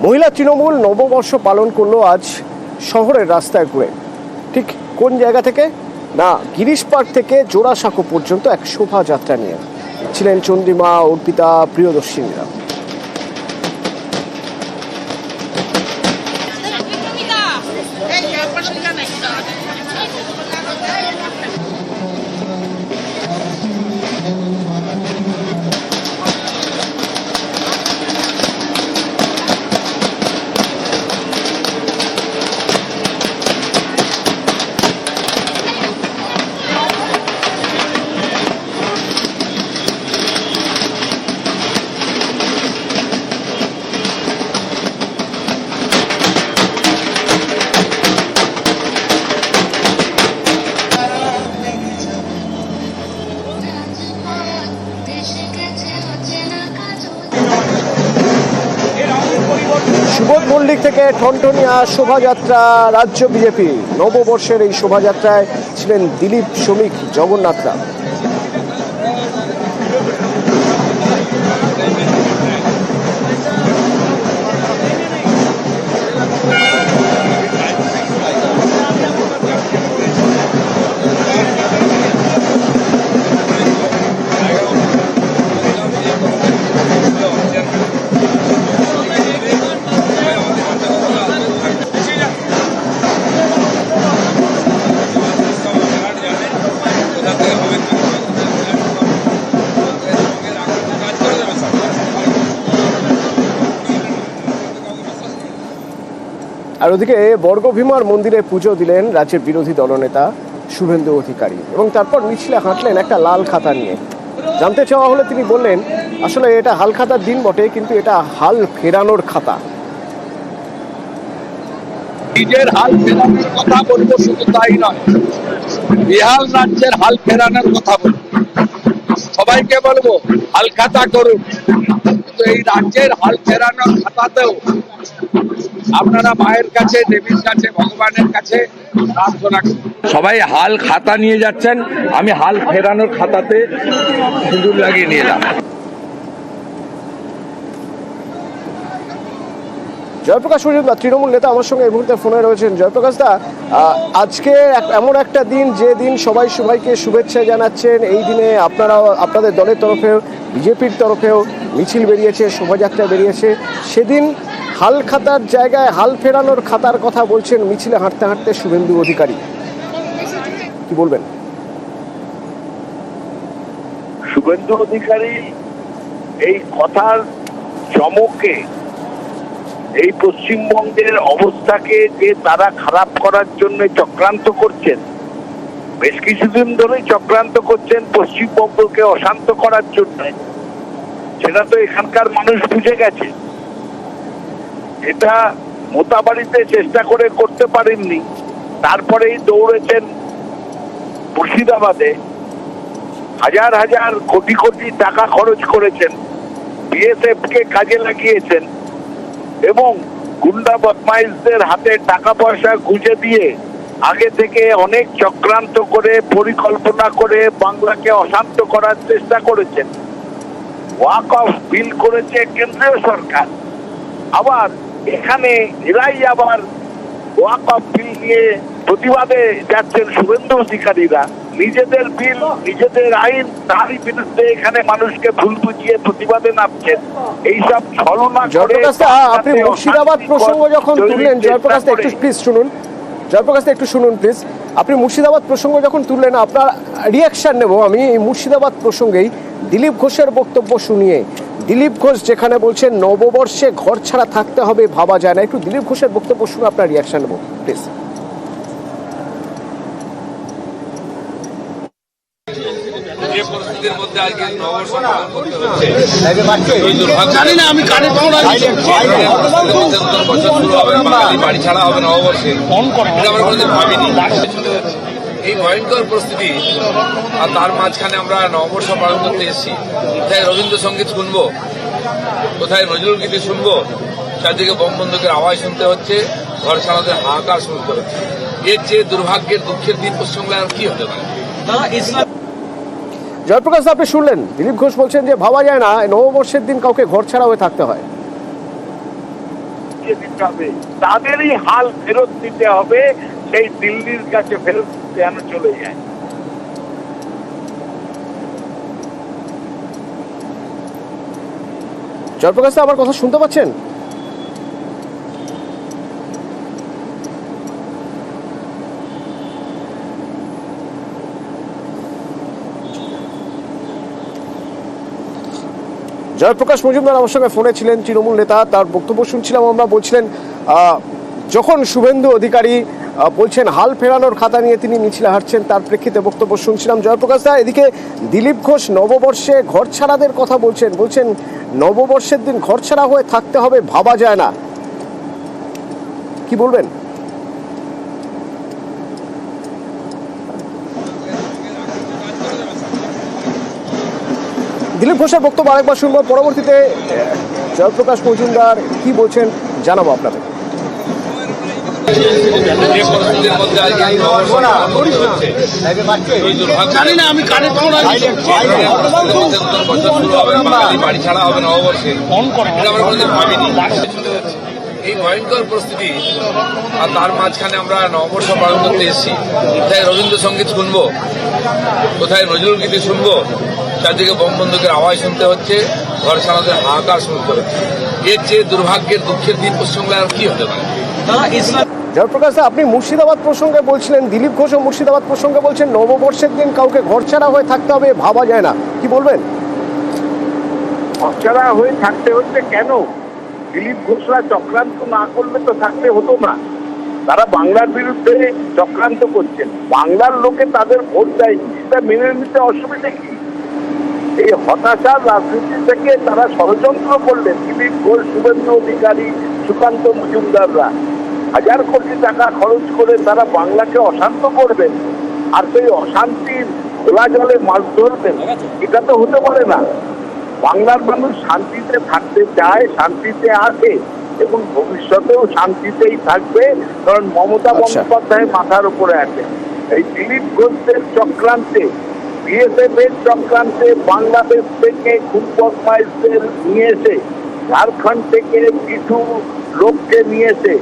মহিলা তৃণমূল নববর্ষ পালন করলো আজ শহরের রাস্তায় ঘুরে। ঠিক কোন জায়গা থেকে? না, গিরিশ পার্ক থেকে জোড়াসাঁকো পর্যন্ত এক শোভাযাত্রা নিয়ে ছিলেন চন্দ্রিমা, অর্পিতা, প্রিয়দর্শিনীরা। সুবোধ মল্লিক থেকে ঠনঠনিয়া শোভাযাত্রা রাজ্য বিজেপি। নববর্ষের এই শোভাযাত্রায় ছিলেন দিলীপ, শ্রমিক, জগন্নাথরা। আর ওদিকে বর্গভীমার মন্দিরে পুজো দিলেন রাজ্যের বিরোধী দলনেতা শুভেন্দু অধিকারী এবং তারপর মিছিলে হাঁটলেন একটা লাল খাতা নিয়ে। জানতে চাওয়া হলে তিনি বললেন, আসলে এটা হাল খাতার দিন বটে, কিন্তু এটা হাল ফেরানোর খাতা। নিজের হাল ফেরানোর কথা বলবো, শুধু তাই নয়, বিহার রাজ্যের হাল ফেরানোর কথা বলবো। সবাইকে বলবো হাল খাতা করুন, কিন্তু এই রাজ্যের হাল ফেরানোর খাতাতেও আপনারা মায়ের কাছে, দেবীর কাছে, ভগবানের কাছে প্রার্থনা করুন। সবাই হাল খাতা নিয়ে যাচ্ছেন, আমি হাল ফেরানোর খাতাতে সিঁদুর লাগিয়ে নিয়ে এলাম। জয়প্রকাশ মজুমদার তৃণমূল নেতা আমার সঙ্গে এই মুহূর্তে ফোনে রয়েছেন। জয়প্রকাশ দা, আজকে এমন একটা দিন যে দিন সবাই সবাইকে শুভেচ্ছা জানাচ্ছেন। এই দিনে আপনারাও, আপনাদের দলের তরফেও, বিজেপির তরফেও মিছিল বেরিয়েছে, শোভাযাত্রা বেরিয়েছে। সেদিন হাল খাতার জায়গায় হাল ফেরানোর খাতার কথা বলছেন মিছিলে হাঁটতে হাঁটতে শুভেন্দু অধিকারী। কি বলবেন? শুভেন্দু অধিকারী এই কথার চমকে এই পশ্চিমবঙ্গের অবস্থাকে যে তারা খারাপ করার জন্য চক্রান্ত করছেন, বেশ কিছুদিন ধরেই চক্রান্ত করছেন পশ্চিমবঙ্গকে অশান্ত করার জন্য, সেটা তো এখানকার মানুষ বুঝে গেছে। এটা মোতাবাড়িতে চেষ্টা করে করতে পারেননি, তারপরেই দৌড়েছেন মুর্শিদাবাদে, হাজার হাজার কোটি কোটি টাকা খরচ করেছেন, বিএসএফ কে কাজে লাগিয়েছেন এবং গুন্ডা বদমাইশদের হাতে টাকা পয়সা গুঁজে দিয়ে আগে থেকে অনেক চক্রান্ত করে, পরিকল্পনা করে বাংলাকে অশান্ত করার চেষ্টা করেছেন। ওয়াক অফ বিল করেছে কেন্দ্রীয় সরকার, আবার এখানে এরাই আবার ওয়াক অফ বিল নিয়ে প্রতিবাদে যাচ্ছেন শুভেন্দু অধিকারীরা। নিজেদের বিল, নিজেদের আইন, তারই বিরুদ্ধে এখানে মানুষকে ভুল বুঝিয়ে প্রতিবাদে নামছেন। এইসব ছলনা করে আপনি মুর্শিদাবাদ প্রসঙ্গ যখন তুললেন, জয়প্রকাশ একটু প্লিজ শুনুন, জয়প্রকাশ একটু শুনুন প্লিজ। আপনি মুর্শিদাবাদ প্রসঙ্গ যখন তুললেন, আপনার রিয়াকশন নেব আমি এই মুর্শিদাবাদ প্রসঙ্গেই। দিলীপ ঘোষের বক্তব্য শুনিয়ে, দিলীপ ঘোষ যেখানে বলছেন নববর্ষে ঘর ছাড়া থাকতে হবে, ভাবা যায় না। একটু দিলীপ ঘোষের বক্তব্য শুনে আপনার রিয়াকশন নেব প্লিজ। পরিস্থিতির মধ্যে আজকে নববর্ষ পালন করতে হচ্ছে, বাড়ি ছাড়া হবে নববর্ষে, এটা আমরা কোনোদিন ভাবিনি। এই ভয়ঙ্কর পরিস্থিতি, আর তার মাঝখানে আমরা নববর্ষ পালন করতে এসেছি। কোথায় রবীন্দ্রসঙ্গীত শুনবো, কোথায় নজরুল গীতি শুনবো, চারদিকে বোম বন্দুকের আওয়াজ শুনতে হচ্ছে, ঘর ছাড়াতে হাহাকার শুনতে হচ্ছে। এর চেয়ে দুর্ভাগ্যের, দুঃখের দিন পশ্চিমবঙ্গে আর কি হতে পারে? জয়প্রকাশ, আপনি শুনলেন দিলীপ ঘোষ বলছেন যে ভাবা যায় না নববর্ষের দিন কাউকে ঘর ছাড়া হয়ে থাকতে হয়। ফিরিয়ে দিতে হবে, তাদেরই হাল ফেরত দিতে হবে, সেই দিল্লির কাছে ফেরত যেন চলে যায়। জয়প্রকাশ দা, আমার কথা শুনতে পাচ্ছেন? জয়প্রকাশ মজুমদার আমার সঙ্গে ফোনে ছিলেন, তৃণমূল নেতা। তার বক্তব্য শুনছিলাম আমরা। বলছিলেন যখন শুভেন্দু অধিকারী বলছেন হাল ফেরানোর খাতা নিয়ে তিনি মিছিলে হাঁটছেন, তার প্রেক্ষিতে বক্তব্য শুনছিলাম। জয়প্রকাশ দা, এদিকে দিলীপ ঘোষ নববর্ষে ঘর ছাড়াদের কথা বলছেন নববর্ষের দিন ঘর ছাড়া হয়ে থাকতে হবে, ভাবা যায় না। কি বলবেন? দিলীপ ঘোষের বক্তব্য আরেকবার শুনবো, পরবর্তীতে জয়প্রকাশ মজুমদার কি বলছেন জানাবো আপনাদের। বাড়ি ছাড়া হবে নববর্ষে, এটা আমরা কোনোদিন ভাবিনি। এই ভয়ঙ্কর পরিস্থিতি, আর তার মাঝখানে আমরা নববর্ষ পালন করতে এসেছি। কোথায় রবীন্দ্রসঙ্গীত শুনবো, কোথায় নজরুল গীতি শুনবো, চারদিকে বোম বন্দুকের আওয়াজ শুনতে হচ্ছে, ঘর ছাড়াদের হাহাকার শুনতে হচ্ছে। এর চেয়ে দুর্ভাগ্যের দুঃখের দিন পশ্চিমবঙ্গে আর কি হতে পারে? জয়প্রকাশ দা, আপনি মুর্শিদাবাদ প্রসঙ্গে বলছিলেন, দিলীপ ঘোষও মুর্শিদাবাদ প্রসঙ্গে বলছেন নববর্ষের দিন কাউকে ঘর ছাড়া হয়ে থাকতে হবে, ভাবা যায় না। কি বলবেন? অচেনা হয়ে থাকতে হচ্ছে কেন? দিলীপ ঘোষরা চক্রান্ত না করলে তো থাকতে হতো না। তারা বাংলার বিরুদ্ধে চক্রান্ত করছেন, বাংলার লোকে তাদের ভোট দেয়নি, সেটা মেনে নিতে অসুবিধা কি? এই হতাশার রাজনীতি থেকে তারা ষড়যন্ত্র করলেন। দিলীপ ঘোষ, শুভেন্দু অধিকারী, সুকান্ত মজুমদাররা হাজার কোটি টাকা খরচ করে তারা বাংলাকে অশান্ত করবেন, আর সেই অশান্তির খোলা জলে মাছ ধরবেন, এটা তো হতে পারে না। বাংলার মানুষ শান্তিতে থাকতে চায়, শান্তিতে আছে এবং ভবিষ্যতেও শান্তিতেই থাকবে, কারণ মমতা বন্দ্যোপাধ্যায় মাথার উপরে আছে। এই দিলীপ ঘোষের চক্রান্তে, বিএসএফ এর চক্রান্তে বাংলাদেশ থেকে খুব বদমাইশদের নিয়ে এসে, ঝাড়খণ্ড থেকে কিছু লোককে নিয়ে এসে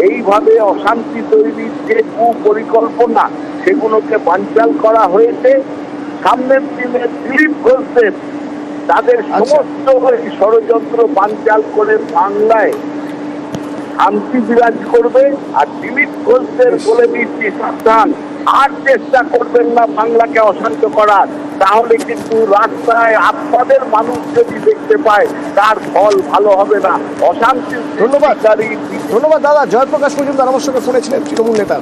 এইভাবে অশান্তি তৈরির যে কুপরিকল্পনা, সেগুলোকে বানচাল করা হয়েছে। সামনের দিনে দিলীপ ঘোষদের তাদের সমস্ত ষড়যন্ত্র বানচাল করে বাংলায় শান্তি বিরাজ করবে। আর দিলীপ ঘোষদের বলে দিচ্ছি, সাবধান, আর চেষ্টা করবেন না বাংলাকে অশান্ত করার, তাহলে কিন্তু রাস্তায় আপনাদের মানুষ যদি দেখতে পায় তার ফল ভালো হবে না। অশান্তি। ধন্যবাদ দাদা। জয়প্রকাশ মজুমদার আমার সঙ্গে ফোনে ছিলেন, তৃণমূল নেতা।